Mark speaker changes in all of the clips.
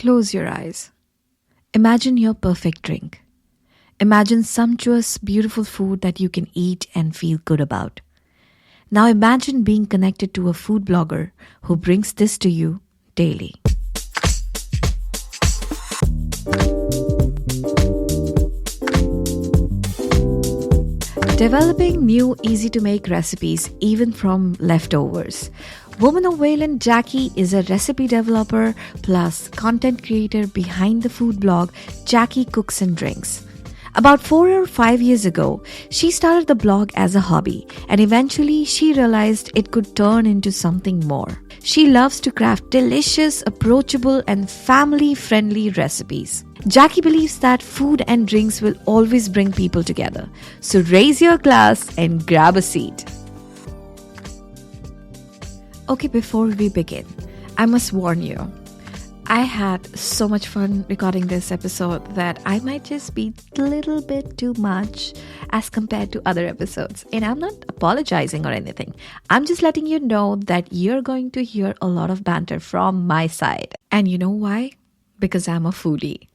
Speaker 1: Close your eyes. Imagine your perfect drink. Imagine sumptuous, beautiful food that you can eat and feel good about. Now imagine being connected to a food blogger who brings this to you daily. Developing new, easy-to-make recipes even from leftovers. Woman of Wayland, Jackie is a recipe developer plus content creator behind the food blog Jackie Cooks and Drinks. About 4 or 5 years ago, she started the blog as a hobby and eventually she realized it could turn into something more. She loves to craft delicious, approachable and family-friendly recipes. Jackie believes that food and drinks will always bring people together. So raise your glass and grab a seat. Okay, before we begin, I must warn you. I had so much fun recording this episode that I might just be a little bit too much as compared to other episodes. And I'm not apologizing or anything. I'm just letting you know that you're going to hear a lot of banter from my side. And you know why? Because I'm a foodie.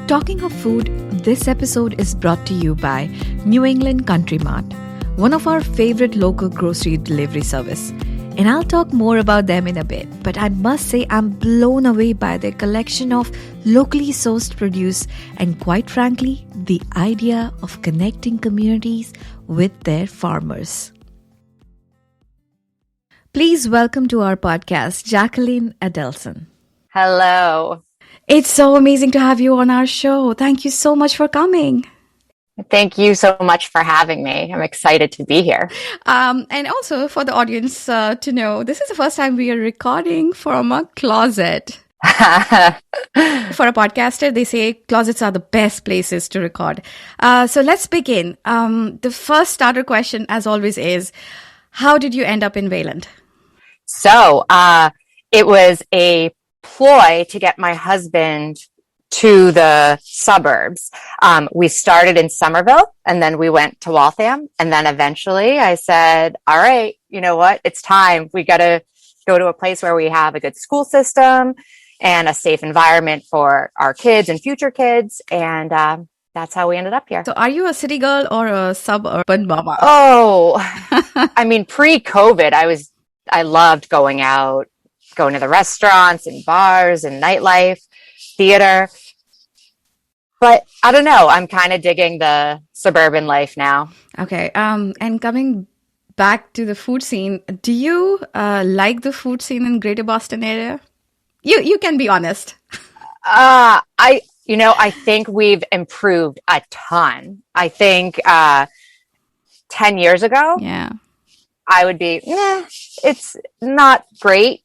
Speaker 1: Talking of food, this episode is brought to you by New England Country Mart, one of our favorite local grocery delivery service. And I'll talk more about them in a bit, but I must say I'm blown away by their collection of locally sourced produce and quite frankly, the idea of connecting communities with their farmers. Please welcome to our podcast, Jacqueline Adelson.
Speaker 2: Hello.
Speaker 1: It's so amazing to have you on our show. Thank you so much for coming.
Speaker 2: Thank you so much for having me. I'm excited to be here.
Speaker 1: And also for the audience to know, this is the first time we are recording from a closet. For a podcaster, they say closets are the best places to record. So let's begin. The first starter question, as always, is how did you end up in Wayland?
Speaker 2: So it was a ploy to get my husband to the suburbs. We started in Somerville and then we went to Waltham. And then eventually I said, all right, you know what? It's time. We got to go to a place where we have a good school system and a safe environment for our kids and future kids. And that's how we ended up here.
Speaker 1: So are you a city girl or a suburban mama?
Speaker 2: Oh, I mean, pre-COVID, I loved going out, going to the restaurants and bars and nightlife, theater. But I don't know. I'm kind of digging the suburban life now.
Speaker 1: Okay. And coming back to the food scene, do you like the food scene in Greater Boston area? You can be honest.
Speaker 2: I think we've improved a ton. I think 10 years ago,
Speaker 1: yeah,
Speaker 2: I would be, it's not great.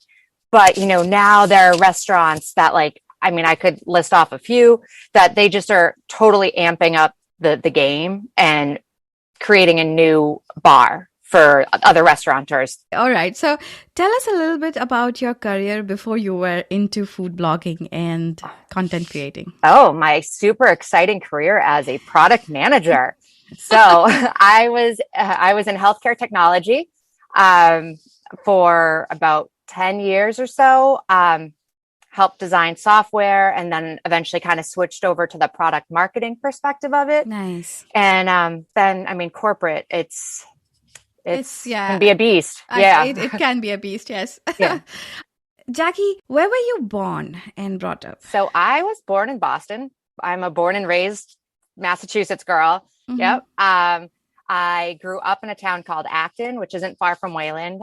Speaker 2: But, now there are restaurants that I could list off a few that they just are totally amping up the game and creating a new bar for other restaurateurs.
Speaker 1: All right. So tell us a little bit about your career before you were into food blogging and content creating.
Speaker 2: Oh, my super exciting career as a product manager. So I was in healthcare technology for about 10 years or so, helped design software and then eventually kind of switched over to the product marketing perspective of it.
Speaker 1: Nice.
Speaker 2: And then, corporate, it's can be a beast.
Speaker 1: It can be a beast, yes.
Speaker 2: Yeah.
Speaker 1: Jackie, where were you born and brought up?
Speaker 2: So I was born in Boston. I'm a born and raised Massachusetts girl. Mm-hmm. Yep. I grew up in a town called Acton, which isn't far from Wayland.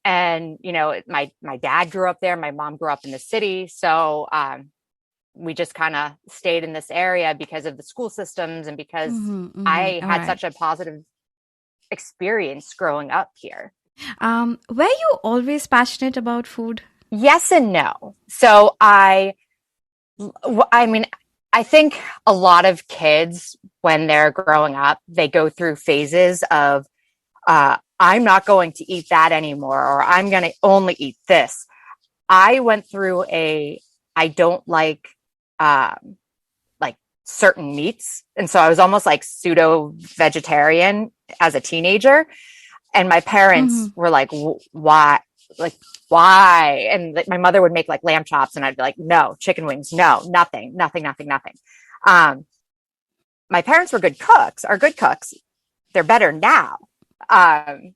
Speaker 2: And, my dad grew up there. My mom grew up in the city. So we just kind of stayed in this area because of the school systems and because I had such a positive experience growing up here.
Speaker 1: Were you always passionate about food?
Speaker 2: Yes and no. So I think a lot of kids, when they're growing up, they go through phases of, I'm not going to eat that anymore, or I'm going to only eat this. I went through I don't like certain meats. And so I was almost like pseudo vegetarian as a teenager. And my parents were like, why? Like, why? And like, my mother would make like lamb chops and I'd be like, no, chicken wings, no, nothing. My parents were are good cooks. They're better now. And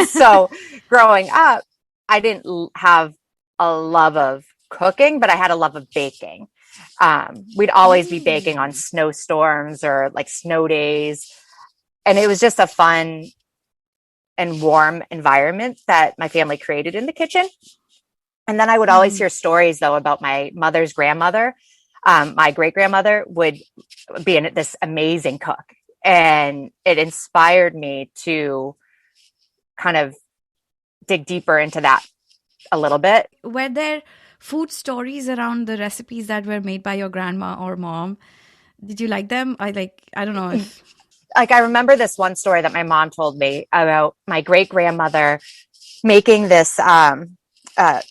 Speaker 2: so growing up, I didn't have a love of cooking, but I had a love of baking. We'd always be baking on snowstorms or like snow days. And it was just a fun and warm environment that my family created in the kitchen. And then I would always hear stories though about my mother's grandmother. My great grandmother would be this amazing cook, and it inspired me to kind of dig deeper into that a little bit.
Speaker 1: Were there food stories around the recipes that were made by your grandma or mom? Did you like them? I don't know if...
Speaker 2: Like, I remember this one story that my mom told me about my great grandmother making this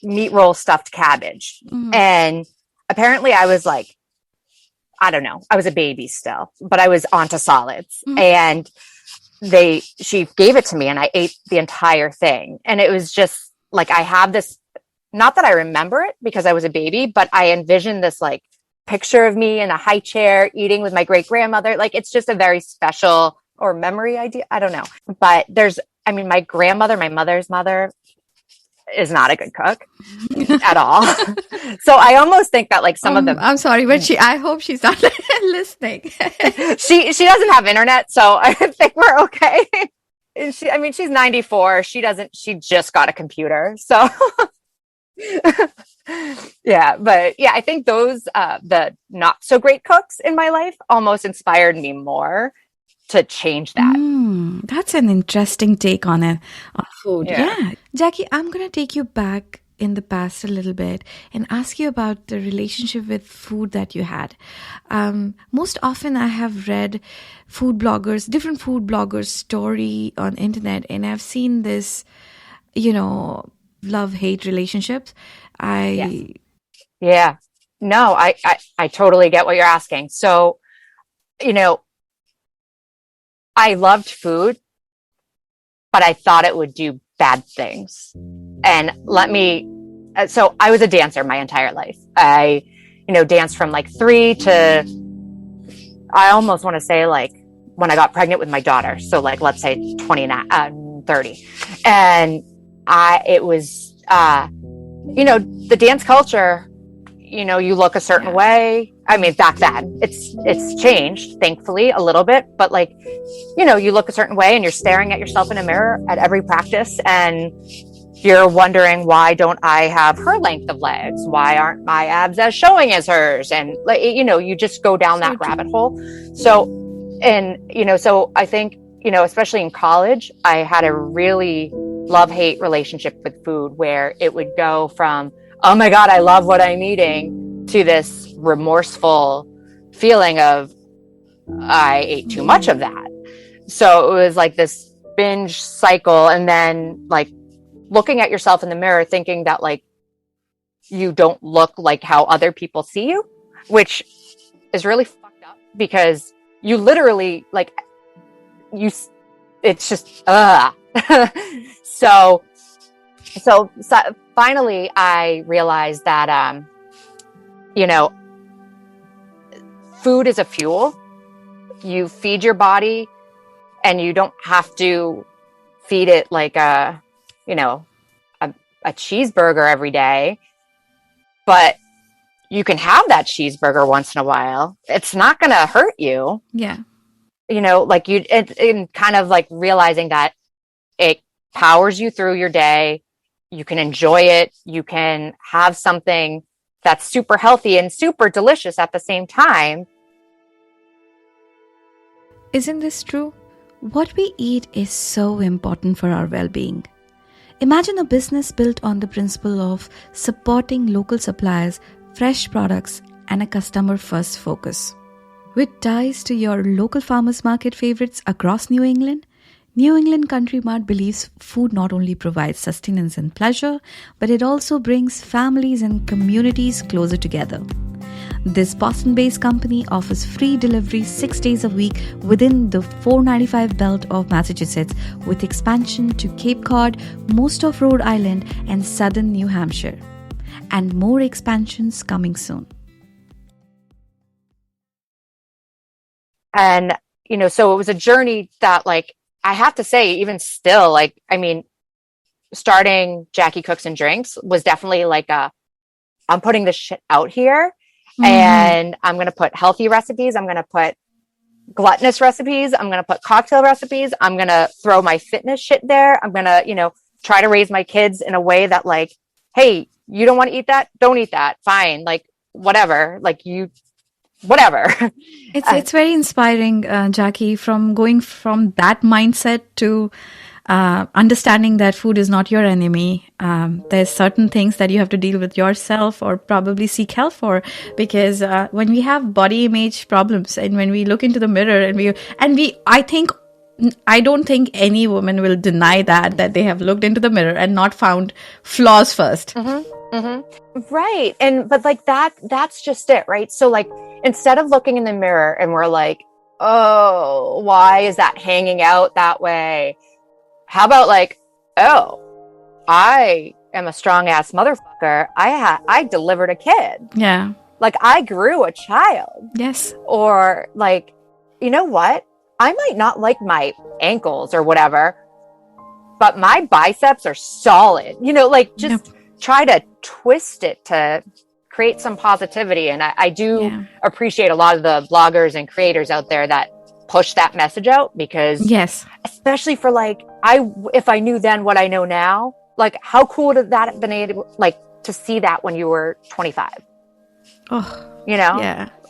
Speaker 2: meat roll stuffed cabbage. And apparently I was like, I don't know, I was a baby still, but I was onto solids. And she gave it to me and I ate the entire thing. And it was just like, I have this, not that I remember it because I was a baby, but I envisioned this like picture of me in a high chair eating with my great grandmother. Like, it's just a very special or memory idea. I don't know. But my grandmother, my mother's mother, is not a good cook at all. So I almost think that like some of them,
Speaker 1: I'm sorry, but I hope she's not listening.
Speaker 2: she doesn't have internet, so I think we're okay. She's 94. She just got a computer. So yeah, but yeah, I think those, the not so great cooks in my life almost inspired me more to change that.
Speaker 1: That's an interesting take on food. Yeah. Jackie, I'm going to take you back in the past a little bit and ask you about the relationship with food that you had. Most often I have read different food bloggers' story on internet, and I've seen this, love-hate relationships.
Speaker 2: Yeah. No, I totally get what you're asking. So, I loved food, but I thought it would do bad things. And so I was a dancer my entire life. I, danced from like 3 to, I almost want to say like when I got pregnant with my daughter. So like, let's say 30. And it was, the dance culture, you look a certain way. I mean, back then it's changed, thankfully, a little bit, but like, you look a certain way and you're staring at yourself in a mirror at every practice and you're wondering, why don't I have her length of legs? Why aren't my abs as showing as hers? And like, you just go down that rabbit hole. So I think, especially in college, I had a really love-hate relationship with food where it would go from, oh my God, I love what I'm eating, to this remorseful feeling of I ate too much of that. So it was like this binge cycle. And then like looking at yourself in the mirror, thinking that like you don't look like how other people see you, which is really fucked up because you literally like it's just, So finally I realized that, food is a fuel. You feed your body and you don't have to feed it like a cheeseburger every day, but you can have that cheeseburger once in a while. It's not going to hurt you.
Speaker 1: Yeah.
Speaker 2: Like kind of like realizing that it powers you through your day. You can enjoy it. You can have something that's super healthy and super delicious at the same time.
Speaker 1: Isn't this true? What we eat is so important for our well-being. Imagine a business built on the principle of supporting local suppliers, fresh products, and a customer-first focus. With ties to your local farmers market favorites across New England, New England Country Mart believes food not only provides sustenance and pleasure, but it also brings families and communities closer together. This Boston-based company offers free delivery 6 days a week within the 495 belt of Massachusetts, with expansion to Cape Cod, most of Rhode Island, and southern New Hampshire. And more expansions coming soon.
Speaker 2: And, so it was a journey that, like, I have to say, even still, like, I mean, starting Jackie Cooks and Drinks was definitely like I'm putting this shit out here, and I'm going to put healthy recipes. I'm going to put gluttonous recipes. I'm going to put cocktail recipes. I'm going to throw my fitness shit there. I'm going to, try to raise my kids in a way that, like, hey, you don't want to eat that? Don't eat that. Fine. Like, whatever. Like, whatever.
Speaker 1: It's very inspiring, Jackie, from going from that mindset to understanding that food is not your enemy. There's certain things that you have to deal with yourself or probably seek help for, because when we have body image problems and when we look into the mirror I don't think any woman will deny that they have looked into the mirror and not found flaws first.
Speaker 2: Right. But like that's just it, right? So like, instead of looking in the mirror and we're like, oh, why is that hanging out that way? How about like, oh, I am a strong ass motherfucker. I delivered a kid.
Speaker 1: Yeah.
Speaker 2: Like, I grew a child.
Speaker 1: Yes.
Speaker 2: Or like, you know what? I might not like my ankles or whatever, but my biceps are solid. Like, just try to twist it to create some positivity. And I do appreciate a lot of the bloggers and creators out there that push that message out, because especially for like, if I knew then what I know now, like, how cool would that have been able, like, to see that when you were 25?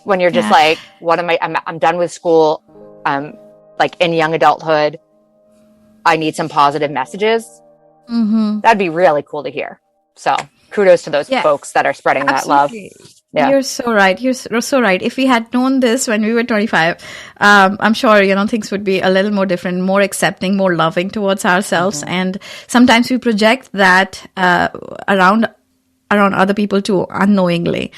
Speaker 2: When you're just like, what am I'm done with school. Like, in young adulthood, I need some positive messages. That'd be really cool to hear. So kudos to those folks that are spreading that love. Yeah.
Speaker 1: You're so right. You're so right. If we had known this when we were 25, I'm sure, things would be a little more different, more accepting, more loving towards ourselves. And sometimes we project that around other people too, unknowingly.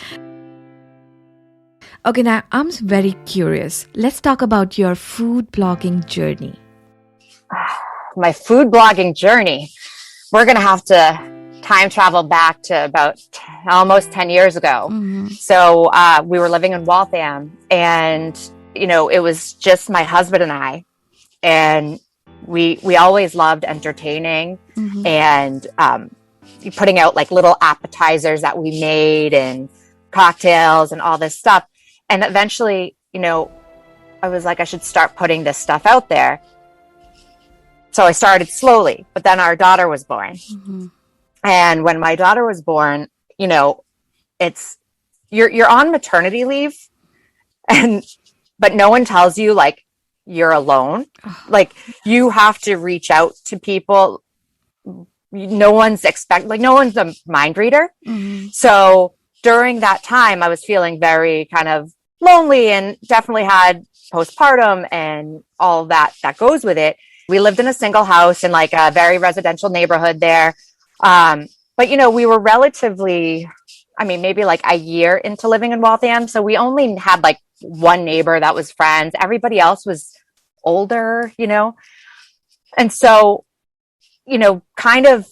Speaker 1: Okay, now I'm very curious. Let's talk about your food blogging journey.
Speaker 2: My food blogging journey. We're going to have to time travel back to about almost 10 years ago. So we were living in Waltham, and, it was just my husband and I, and we always loved entertaining and putting out like little appetizers that we made and cocktails and all this stuff. And eventually, I was like, I should start putting this stuff out there. So I started slowly, but then our daughter was born. And when my daughter was born, it's, you're on maternity leave, but no one tells you, like, you're alone. Like, you have to reach out to people. No one's a mind reader. So during that time, I was feeling very kind of lonely, and definitely had postpartum and all that goes with it. We lived in a single house in like a very residential neighborhood there. But we were relatively, maybe like a year into living in Waltham. So we only had like one neighbor that was friends. Everybody else was older, And so, kind of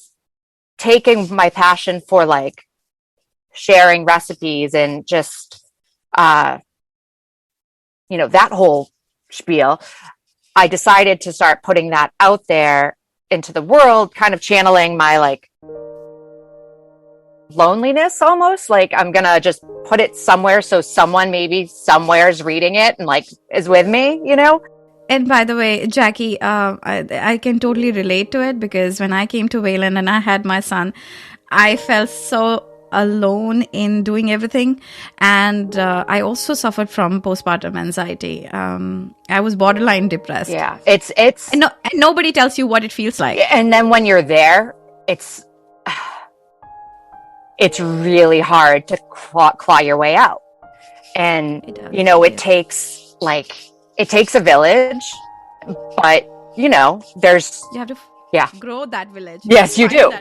Speaker 2: taking my passion for like sharing recipes and just, that whole spiel, I decided to start putting that out there into the world, kind of channeling my like loneliness almost. Like, I'm going to just put it somewhere so someone maybe somewhere is reading it and like is with me,
Speaker 1: And by the way, Jackie, I can totally relate to it, because when I came to Wayland and I had my son, I felt so alone in doing everything. And I also suffered from postpartum anxiety. I was borderline depressed.
Speaker 2: Yeah,
Speaker 1: and nobody tells you what it feels like.
Speaker 2: And then when you're there, it's really hard to claw your way out. And, it takes a village, but, you have to grow that village. Yes, you do.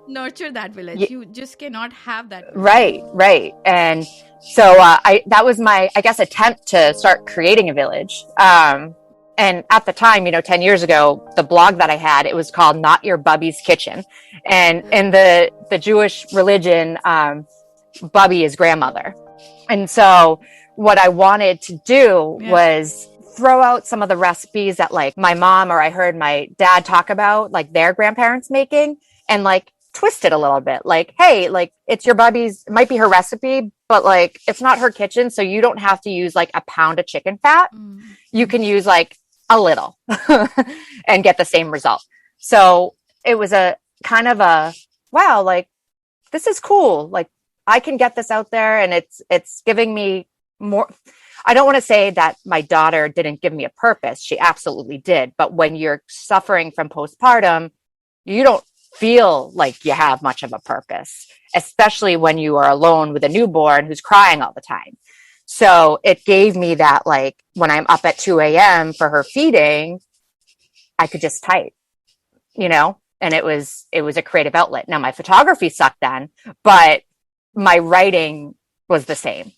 Speaker 1: nurture that village. You just cannot have that village.
Speaker 2: Right. And so that was my, I guess, attempt to start creating a village. And at the time, 10 years ago, the blog that I had, it was called Not Your Bubby's Kitchen. And in the Jewish religion, Bubby is grandmother. And so what I wanted to do was throw out some of the recipes that like my mom or I heard my dad talk about, like their grandparents making, and like twist it a little bit. Like, hey, like it's your Bubby's, it might be her recipe, but like it's not her kitchen. So you don't have to use like a pound of chicken fat. You can use like a little and get the same result. So it was a kind of a, wow, like this is cool. Like I can get this out there, and it's giving me more. I don't want to say that my daughter didn't give me a purpose. She absolutely did. But when you're suffering from postpartum, you don't feel like you have much of a purpose, especially when you are alone with a newborn who's crying all the time. So it gave me that, like, when I'm up at 2 a.m. for her feeding, I could just type, and it was a creative outlet. Now my photography sucked then, but my writing was the same.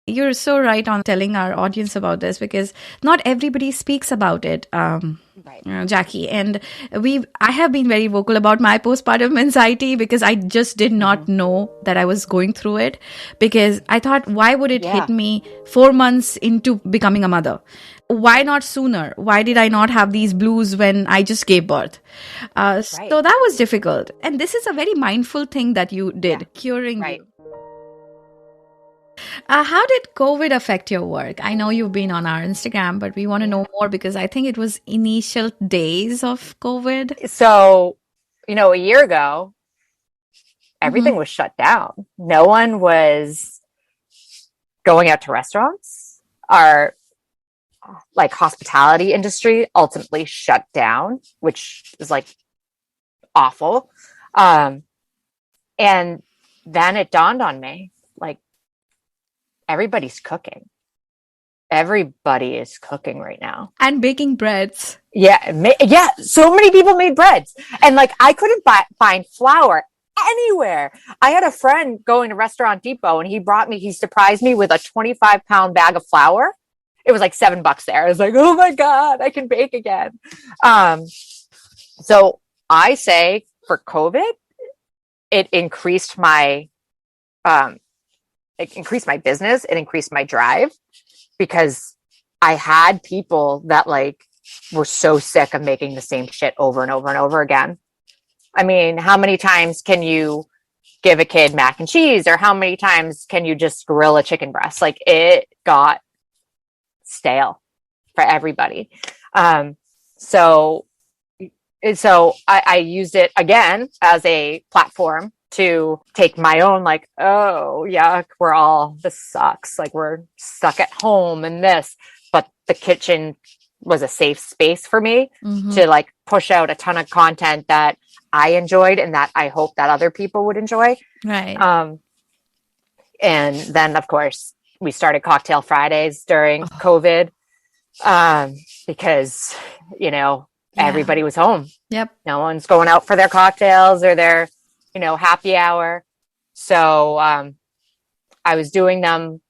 Speaker 1: You're so right on telling our audience about this, because not everybody speaks about it, Jackie. And I have been very vocal about my postpartum anxiety, because I just did not know that I was going through it, because I thought, why would it hit me 4 months into becoming a mother? Why not sooner? Why did I not have these blues when I just gave birth? So that was difficult. And this is a very mindful thing that you did, curing you. How did COVID affect your work? I know you've been on our Instagram, but we want to know more, because I think it was initial days of COVID.
Speaker 2: So, a year ago, everything was shut down. No one was going out to restaurants. Our like hospitality industry ultimately shut down, which is like awful. And then it dawned on me, like, everybody's cooking. Everybody is cooking right now.
Speaker 1: And baking breads.
Speaker 2: Yeah. So many people made breads. And like, I couldn't find flour anywhere. I had a friend going to Restaurant Depot, and he surprised me with a 25-pound bag of flour. It was like $7 there. I was like, oh my God, I can bake again. So I say for COVID, it increased my business. It increased my drive, because I had people that like were so sick of making the same shit over and over and over again. I mean, how many times can you give a kid mac and cheese, or how many times can you just grill a chicken breast? Like, it got stale for everybody. So I used it again as a platform to take my own, like, oh, yuck, this sucks. Like, we're stuck at home and this, but the kitchen was a safe space for me to like push out a ton of content that I enjoyed and that I hope that other people would enjoy.
Speaker 1: Right.
Speaker 2: And then of course we started Cocktail Fridays during COVID, because, everybody was home.
Speaker 1: Yep.
Speaker 2: No one's going out for their cocktails or their, happy hour. So, I was doing them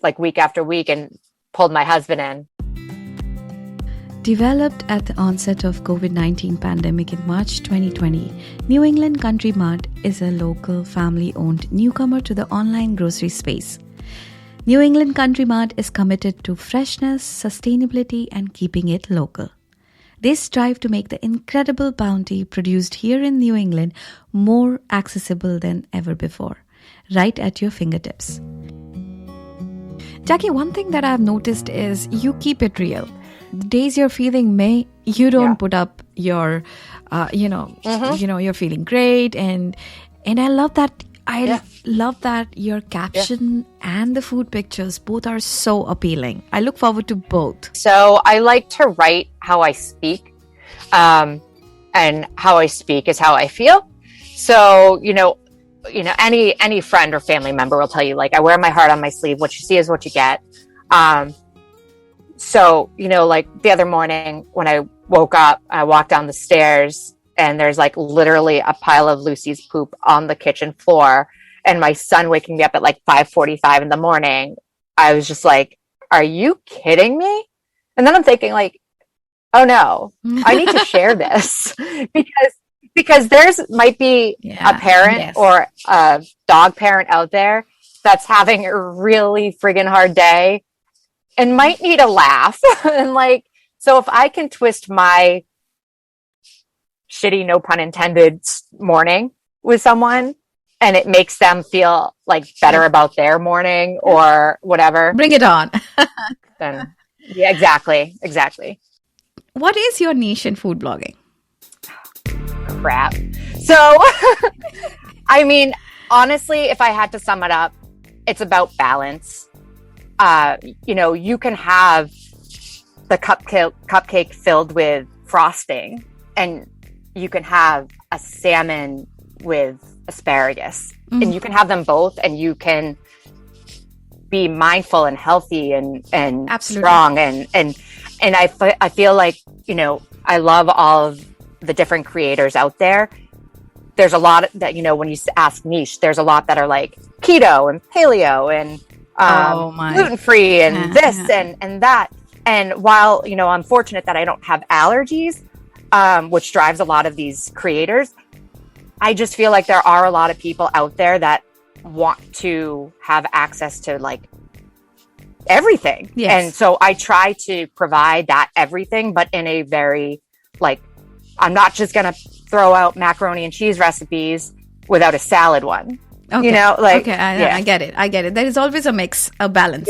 Speaker 2: like week after week and pulled my husband in.
Speaker 1: Developed at the onset of COVID-19 pandemic in March 2020, New England Country Mart is a local family-owned newcomer to the online grocery space. New England Country Mart is committed to freshness, sustainability, and keeping it local. They strive to make the incredible bounty produced here in New England more accessible than ever before, right at your fingertips. Jackie, one thing that I've noticed is you keep it real. The days you're feeling May, you don't put up your, you're feeling great, and I love that. I love that your caption and the food pictures both are so appealing. I look forward to both.
Speaker 2: So I like to write how I speak, and how I speak is how I feel. So any friend or family member will tell you, like, I wear my heart on my sleeve. What you see is what you get. So, like the other morning when I woke up, I walked down the stairs and there's like literally a pile of Lucy's poop on the kitchen floor, and my son waking me up at like 5:45 in the morning, I was just like, are you kidding me? And then I'm thinking like, oh no, I need to share this because there's might be a parent or a dog parent out there that's having a really friggin' hard day and might need a laugh. And like, so if I can twist my shitty, no pun intended, morning with someone and it makes them feel like better about their morning or whatever,
Speaker 1: bring it on.
Speaker 2: Then yeah, exactly.
Speaker 1: What is your niche in food blogging?
Speaker 2: Crap. So, I mean, honestly, if I had to sum it up, it's about balance. You can have the cupcake filled with frosting, and you can have a salmon with asparagus, and you can have them both, and you can be mindful and healthy and strong and I feel like, I love all of the different creators out there. There's a lot that, when you ask niche, there's a lot that are like keto and paleo and gluten-free and this and that. And while, I'm fortunate that I don't have allergies, which drives a lot of these creators, I just feel like there are a lot of people out there that want to have access to like everything. Yes. And so I try to provide that everything, but in a very like, I'm not just going to throw out macaroni and cheese recipes without a salad one.
Speaker 1: Okay. I get it. There is always a mix, a balance.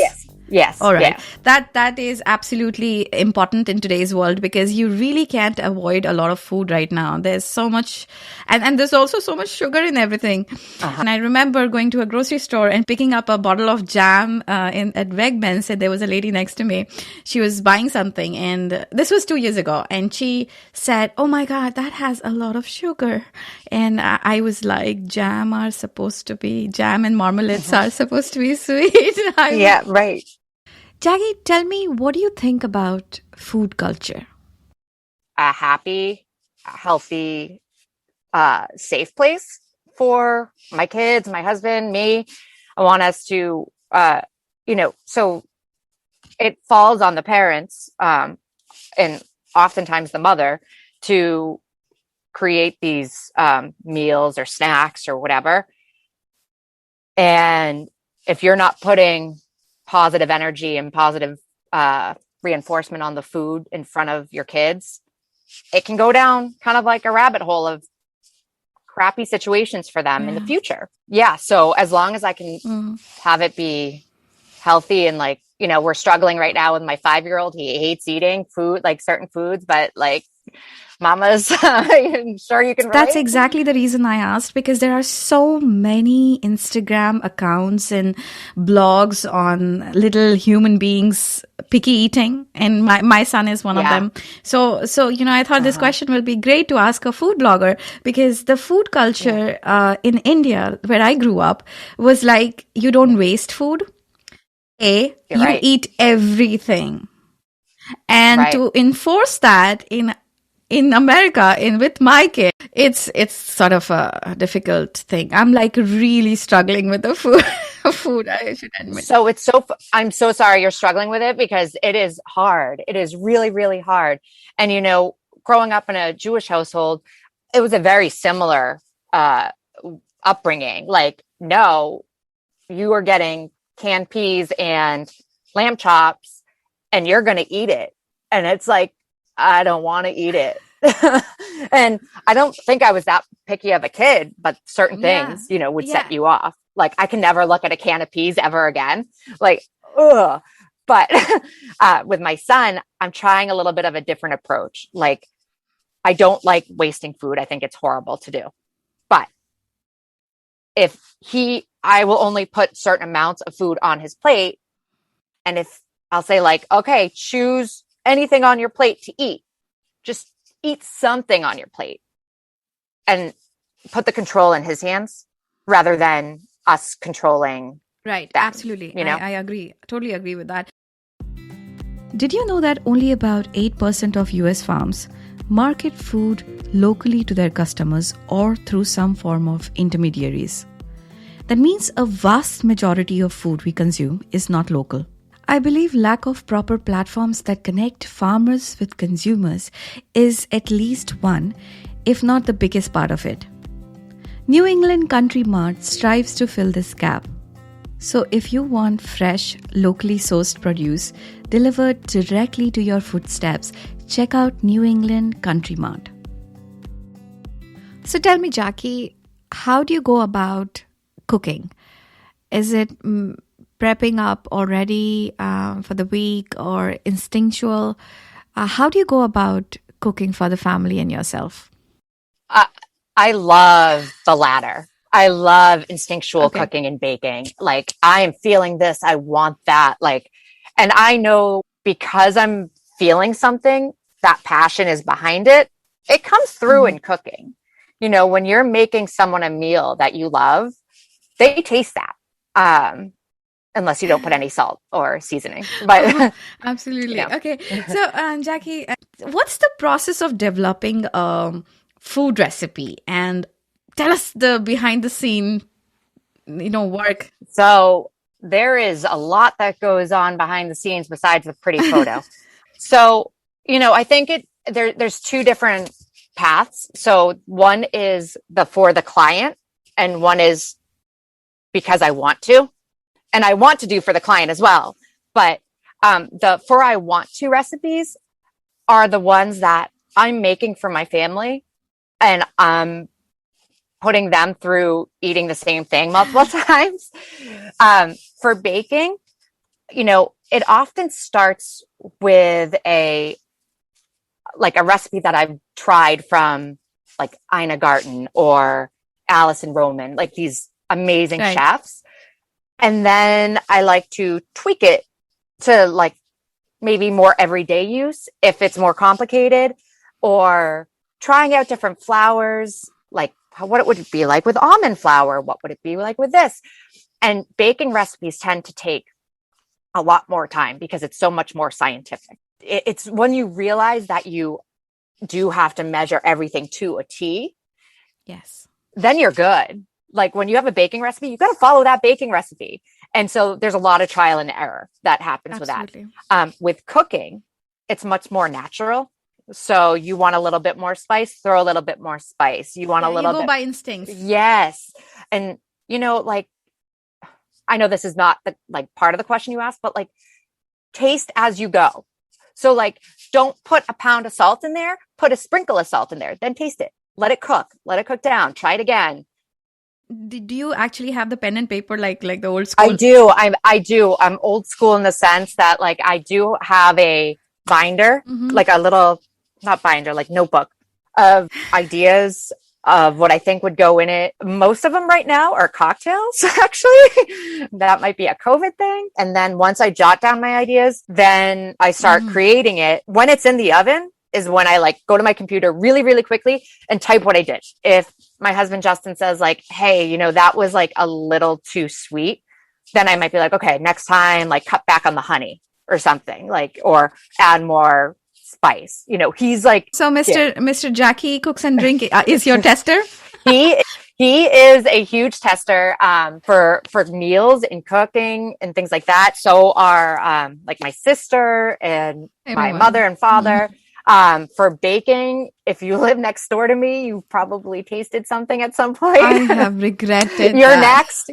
Speaker 2: Yes.
Speaker 1: All right. Yeah. That is absolutely important in today's world because you really can't avoid a lot of food right now. There's so much, and there's also so much sugar in everything. And I remember going to a grocery store and picking up a bottle of jam at Wegmans, and there was a lady next to me. She was buying something, and this was 2 years ago, and she said, "Oh my God, that has a lot of sugar." And I was like, jam and marmalades are supposed to be sweet.
Speaker 2: Right.
Speaker 1: Jackie, tell me, what do you think about food culture?
Speaker 2: A happy, healthy, safe place for my kids, my husband, me. I want us to, so it falls on the parents, and oftentimes the mother, to create these meals or snacks or whatever. And if you're not putting positive energy and positive reinforcement on the food in front of your kids, it can go down kind of like a rabbit hole of crappy situations for them in the future. Yeah. So as long as I can have it be healthy and like, we're struggling right now with my 5-year-old. He hates eating food, like certain foods, but like mamas, I'm sure you can relate.
Speaker 1: That's exactly the reason I asked, because there are so many Instagram accounts and blogs on little human beings picky eating, and my son is one of them. So I thought this question would be great to ask a food blogger, because the food culture in India, where I grew up, was like, you don't waste food. You eat everything. And to enforce that in America, with my kid, it's sort of a difficult thing. I'm like really struggling with the food, I should admit.
Speaker 2: So I'm so sorry you're struggling with it, because it is hard. It is really, really hard. And, growing up in a Jewish household, it was a very similar upbringing. Like, no, you are getting canned peas and lamb chops and you're going to eat it. And it's like, I don't want to eat it. And I don't think I was that picky of a kid, but certain things, would set you off. Like, I can never look at a can of peas ever again. Like, ugh. But with my son, I'm trying a little bit of a different approach. Like, I don't like wasting food. I think it's horrible to do. But I will only put certain amounts of food on his plate. And if I'll say like, okay, choose anything on your plate to eat, just eat something on your plate, and put the control in his hands rather than us controlling.
Speaker 1: Right.
Speaker 2: Them,
Speaker 1: absolutely. I agree. Totally agree with that. Did you know that only about 8% of US farms market food locally to their customers or through some form of intermediaries. That means a vast majority of food we consume is not local. I believe lack of proper platforms that connect farmers with consumers is at least one, if not the biggest part of it. New England Country Mart strives to fill this gap. So if you want fresh, locally sourced produce delivered directly to your footsteps, check out New England Country Mart. So tell me, Jackie, how do you go about cooking? Is it prepping up already for the week or instinctual? How do you go about cooking for the family and yourself?
Speaker 2: I love the latter. I love instinctual cooking and baking. Like, I am feeling this. I want that. Like, and I know because I'm feeling something, that passion is behind it. It comes through in cooking. You know, when you're making someone a meal that you love, they taste that. Unless you don't put any salt or seasoning. But
Speaker 1: absolutely.
Speaker 2: Yeah.
Speaker 1: Okay. So, Jackie, what's the process of developing food recipe, and tell us the behind the scene, work.
Speaker 2: So there is a lot that goes on behind the scenes besides the pretty photo. So, I think there's two different paths. So one is for the client, and one is because I want to, and I want to do for the client as well. But the for I want to recipes are the ones that I'm making for my family, and I'm putting them through eating the same thing multiple times. For baking, it often starts with a recipe that I've tried from like Ina Garten or Adelson Roman, like these amazing chefs. And then I like to tweak it to like maybe more everyday use if it's more complicated, or trying out different flours, like what would it be like with almond flour? What would it be like with this? And baking recipes tend to take a lot more time because it's so much more scientific. It's when you realize that you do have to measure everything to a T.
Speaker 1: Yes.
Speaker 2: Then you're good. Like when you have a baking recipe, you got to follow that baking recipe. And so there's a lot of trial and error that happens
Speaker 1: Absolutely.
Speaker 2: with that. With cooking, it's much more natural. So you want a little bit more spice, throw a little bit more spice. You want a little bit
Speaker 1: by instincts.
Speaker 2: Yes. And like, I know this is not the part of the question you asked, but like taste as you go. So like, don't put a pound of salt in there, put a sprinkle of salt in there, then taste it. Let it cook down, try it again.
Speaker 1: Do you actually have the pen and paper like the old school?
Speaker 2: I do. I do. I'm old school in the sense that like I do have a binder, like a little, not binder, like notebook of ideas of what I think would go in it. Most of them right now are cocktails, actually. That might be a COVID thing. And then once I jot down my ideas, then I start creating it. When it's in the oven is when I like go to my computer really, really quickly and type what I did. If my husband Justin says like, hey, that was like a little too sweet, then I might be like, okay, next time, like cut back on the honey or something, like, or add more spice. He's like,
Speaker 1: so Mr. Jackie Cooks and Drink is your tester.
Speaker 2: He is a huge tester for meals and cooking and things like that. So are like my sister and my mother and father. For baking, if you live next door to me, you probably tasted something at some point.
Speaker 1: I have regretted
Speaker 2: You're next.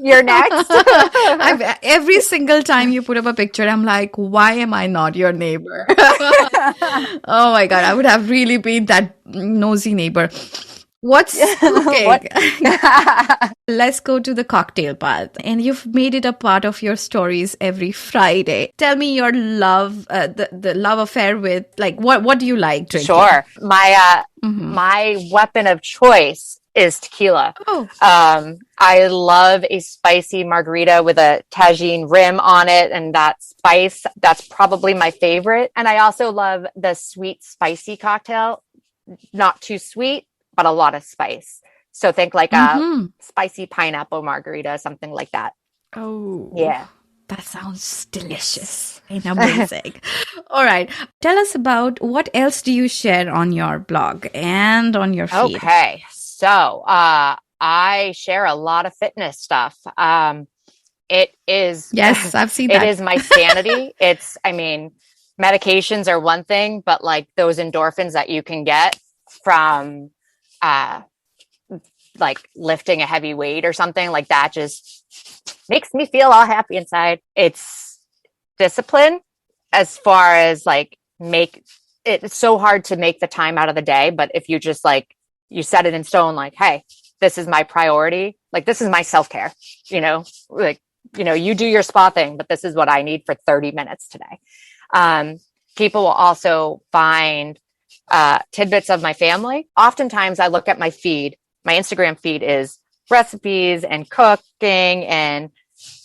Speaker 1: Every single time you put up a picture, I'm like, why am I not your neighbor? Oh my God, I would have really been that nosy neighbor. What's cooking? Let's go to the cocktail part. And you've made it a part of your stories every Friday. Tell me your love, the love affair with, like, what do you like drinking?
Speaker 2: Sure. My weapon of choice is tequila.
Speaker 1: Oh.
Speaker 2: I love a spicy margarita with a tagine rim on it. And that spice, that's probably my favorite. And I also love the sweet, spicy cocktail. Not too sweet, but a lot of spice. So think like a spicy pineapple margarita, something like that.
Speaker 1: Oh.
Speaker 2: Yeah.
Speaker 1: That sounds delicious and amazing. All right. Tell us about what else do you share on your blog and on your feed?
Speaker 2: Okay. So, I share a lot of fitness stuff. It is,
Speaker 1: yes, I've seen that.
Speaker 2: It is my sanity. Medications are one thing, but like those endorphins that you can get from, like lifting a heavy weight or something like that just makes me feel all happy inside. It's discipline as far as like it's so hard to make the time out of the day. But if you just like, you set it in stone, like, hey, this is my priority. Like, this is my self-care, you do your spa thing, but this is what I need for 30 minutes today. People will also find tidbits of my family. Oftentimes I look at my feed. My Instagram feed is recipes and cooking and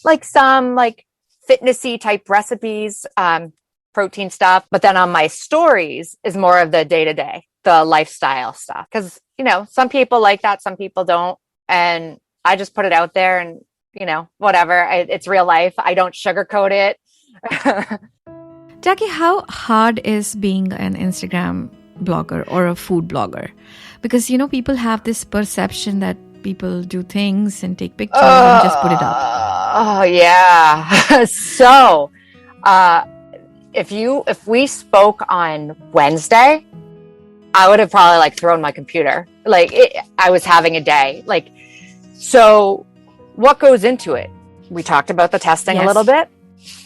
Speaker 2: like some like fitnessy type recipes, protein stuff. But then on my stories is more of the day-to-day, the lifestyle stuff. Because, some people like that, some people don't. And I just put it out there and, whatever. It's real life. I don't sugarcoat it.
Speaker 1: Jackie, how hard is being an Instagram blogger or a food blogger? Because, people have this perception that people do things and take pictures and just put it up.
Speaker 2: Oh, yeah. So, if we spoke on Wednesday, I would have probably like thrown my computer. I was having a day. So what goes into it? We talked about the testing a little bit,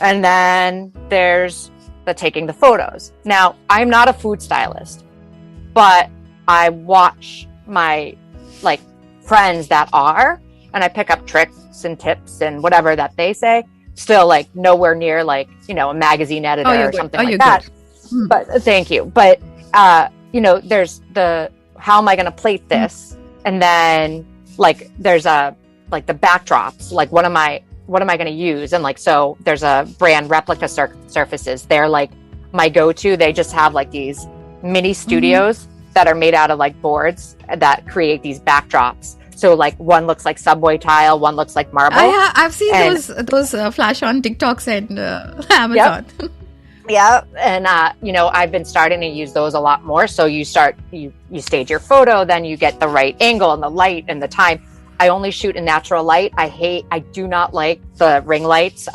Speaker 2: and then there's the taking the photos. Now, I'm not a food stylist, but I watch my friends that are, and I pick up tricks and tips and whatever that they say. Still nowhere near a magazine editor or something like that. But thank you. But there's how am I going to plate this? And then there's the backdrops, what am I going to use? And so there's a brand, Replica Surfaces. They're my go-to. They just have these mini studios that are made out of boards that create these backdrops. So one looks like subway tile, one looks like marble.
Speaker 1: I've seen those flash on TikToks and Amazon.
Speaker 2: Yep. Yeah. And, I've been starting to use those a lot more. So you stage your photo, then you get the right angle and the light and the time. I only shoot in natural light. I do not like the ring lights.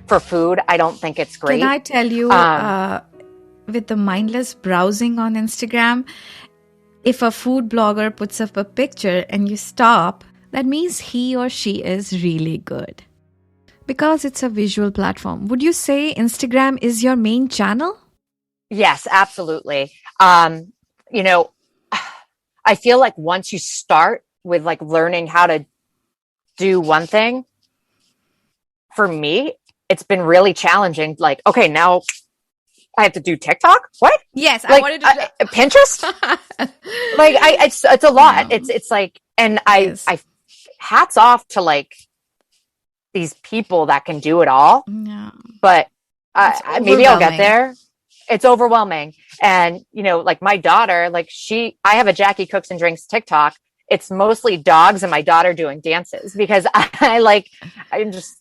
Speaker 2: For food, I don't think it's great.
Speaker 1: Can I tell you, with the mindless browsing on Instagram, if a food blogger puts up a picture and you stop, that means he or she is really good. Because it's a visual platform. Would you say Instagram is your main channel?
Speaker 2: Yes, absolutely. I feel like once you start with learning how to do one thing, for me, it's been really challenging. Okay, now I have to do TikTok. What?
Speaker 1: Yes, I wanted to do
Speaker 2: Pinterest. It's a lot. Yeah. I hats off to these people that can do it all.
Speaker 1: Yeah.
Speaker 2: But maybe I'll get there. It's overwhelming. And my daughter, I have a Jackie Cooks and Drinks TikTok. It's mostly dogs and my daughter doing dances because I'm just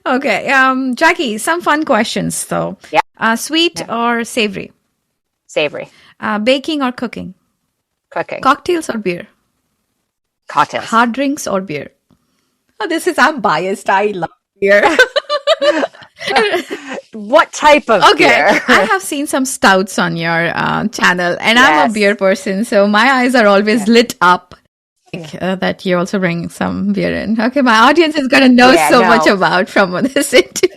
Speaker 1: Okay. Jackie, some fun questions though.
Speaker 2: Yeah.
Speaker 1: Sweet or savory?
Speaker 2: Savory.
Speaker 1: Baking or cooking?
Speaker 2: Cooking.
Speaker 1: Cocktails or beer?
Speaker 2: Cocktails.
Speaker 1: Hard drinks or beer? Oh, I'm biased. I love beer.
Speaker 2: What type of beer?
Speaker 1: I have seen some stouts on your channel and I'm a beer person. So my eyes are always lit up. That you also bring some beer in. Okay, my audience is going to know much about from this interview.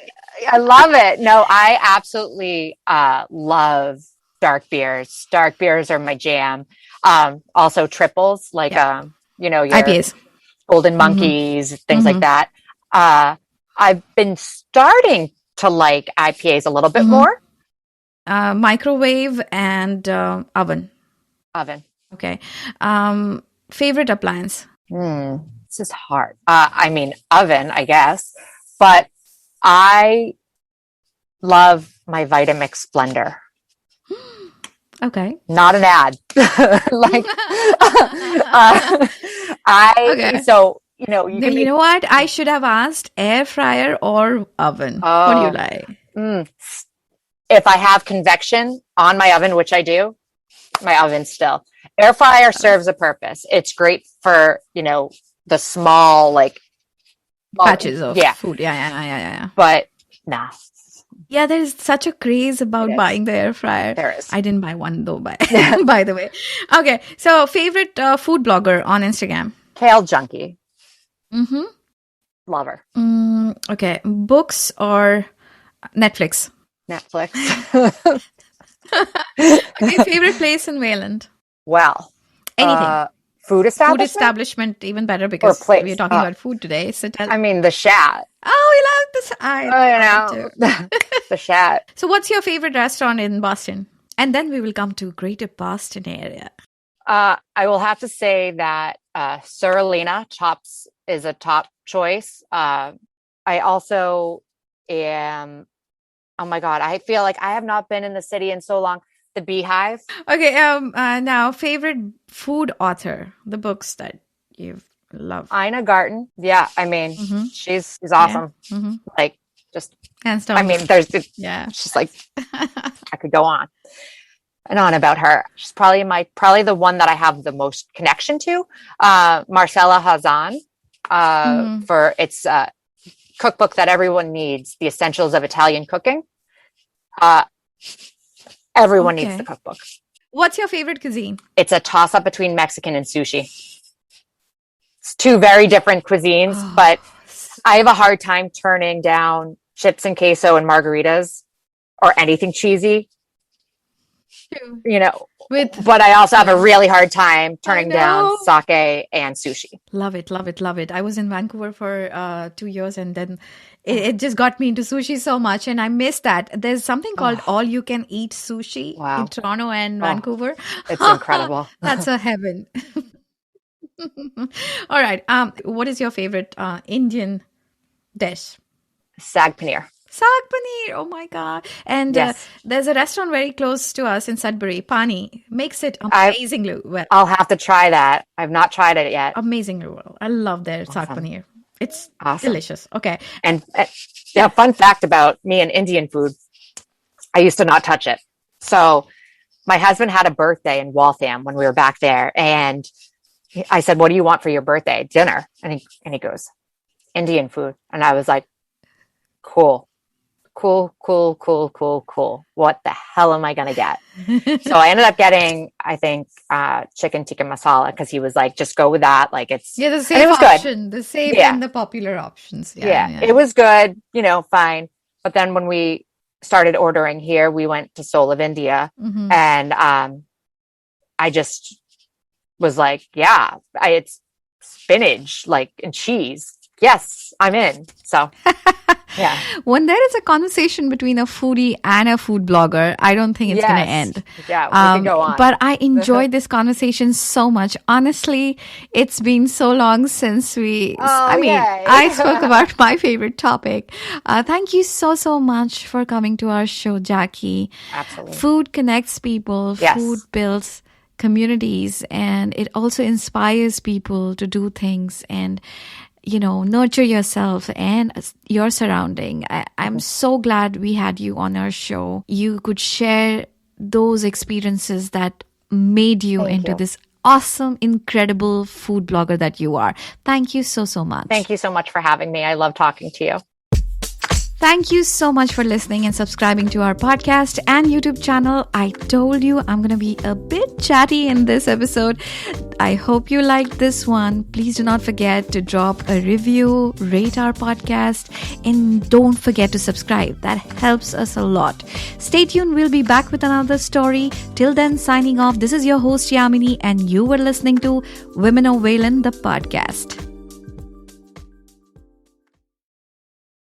Speaker 2: I love it. No, I absolutely love dark beers. Dark beers are my jam. Also triples, your
Speaker 1: IPAs.
Speaker 2: Golden Monkeys, things like that. I've been starting to like IPAs a little bit more.
Speaker 1: Microwave and oven.
Speaker 2: Oven.
Speaker 1: Okay. Favorite appliance?
Speaker 2: This is hard. Oven, I guess. But I love my Vitamix blender.
Speaker 1: Okay.
Speaker 2: Not an ad. So, You can
Speaker 1: You know what? I should have asked air fryer or oven. What do you like?
Speaker 2: If I have convection on my oven, which I do, my oven still. Air fryer serves a purpose. It's great for, the small, like,
Speaker 1: Patches of food. Yeah.
Speaker 2: But nah.
Speaker 1: Yeah, there's such a craze about buying the air fryer.
Speaker 2: There is.
Speaker 1: I didn't buy one though, by the way. Okay, so favorite food blogger on Instagram?
Speaker 2: Kale Junkie.
Speaker 1: Mm-hmm.
Speaker 2: Love her.
Speaker 1: Okay, books or Netflix?
Speaker 2: Netflix.
Speaker 1: Okay, favorite place in Wayland?
Speaker 2: Well,
Speaker 1: anything.
Speaker 2: Food establishment?
Speaker 1: Food establishment, even better because we're talking about food today. So
Speaker 2: the Shat.
Speaker 1: Oh, you love this. I
Speaker 2: know. The Shat.
Speaker 1: So what's your favorite restaurant in Boston? And then we will come to Greater Boston area.
Speaker 2: I will have to say that Sir Elena Chops is a top choice. I also am, oh my God, I feel like I have not been in the city in so long. The Beehive. Okay,
Speaker 1: now favorite food author, the books that you've loved.
Speaker 2: Ina Garten. Yeah, she's awesome.
Speaker 1: Yeah. Mm-hmm.
Speaker 2: Like, just,
Speaker 1: hands down.
Speaker 2: She's like, I could go on and on about her. She's probably the one that I have the most connection to. Marcella Hazan, for its cookbook that everyone needs, The Essentials of Italian Cooking. Everyone needs the cookbook.
Speaker 1: What's your favorite cuisine?
Speaker 2: It's a toss-up between Mexican and sushi. It's two very different cuisines, but I have a hard time turning down chips and queso and margaritas or anything cheesy. But I also have a really hard time turning down sake and sushi.
Speaker 1: Love it. I was in Vancouver for 2 years, and then it just got me into sushi so much, and I miss that. There's something called all-you-can-eat sushi in Toronto and Vancouver.
Speaker 2: It's incredible.
Speaker 1: That's a heaven. All right. What is your favorite Indian dish?
Speaker 2: Sag paneer.
Speaker 1: Saag paneer, oh my God. And there's a restaurant very close to us in Sudbury, Pani. Makes it amazingly well.
Speaker 2: I'll have to try that. I've not tried it yet.
Speaker 1: Amazingly well. I love their saag paneer. It's delicious. Okay.
Speaker 2: And fun fact about me and Indian food, I used to not touch it. So my husband had a birthday in Waltham when we were back there. And I said, what do you want for your birthday? Dinner. And he goes, Indian food. And I was like, cool. What the hell am I going to get? So I ended up getting, I think, chicken tikka masala because he was like, just go with that. Like it's,
Speaker 1: the safe option, the safe and the popular options. Yeah,
Speaker 2: it was good, fine. But then when we started ordering here, we went to Soul of India and I just was like, it's spinach, like, and cheese. Yes, I'm in. So, yeah.
Speaker 1: When there is a conversation between a foodie and a food blogger, I don't think it's going to end.
Speaker 2: Yeah, we can go on.
Speaker 1: But I enjoyed this conversation so much. Honestly, it's been so long since I spoke about my favorite topic. Thank you so much for coming to our show, Jackie.
Speaker 2: Absolutely.
Speaker 1: Food connects people.
Speaker 2: Yes.
Speaker 1: Food builds communities, and it also inspires people to do things and nurture yourself and your surrounding. I'm so glad we had you on our show. You could share those experiences that made you into this awesome, incredible food blogger that you are. Thank you so much.
Speaker 2: Thank you so much for having me. I love talking to you.
Speaker 1: Thank you so much for listening and subscribing to our podcast and YouTube channel. I told you I'm going to be a bit chatty in this episode. I hope you liked this one. Please do not forget to drop a review, rate our podcast, and don't forget to subscribe. That helps us a lot. Stay tuned. We'll be back with another story. Till then, signing off. This is your host, Yamini, and you were listening to Women of Wayland, the podcast.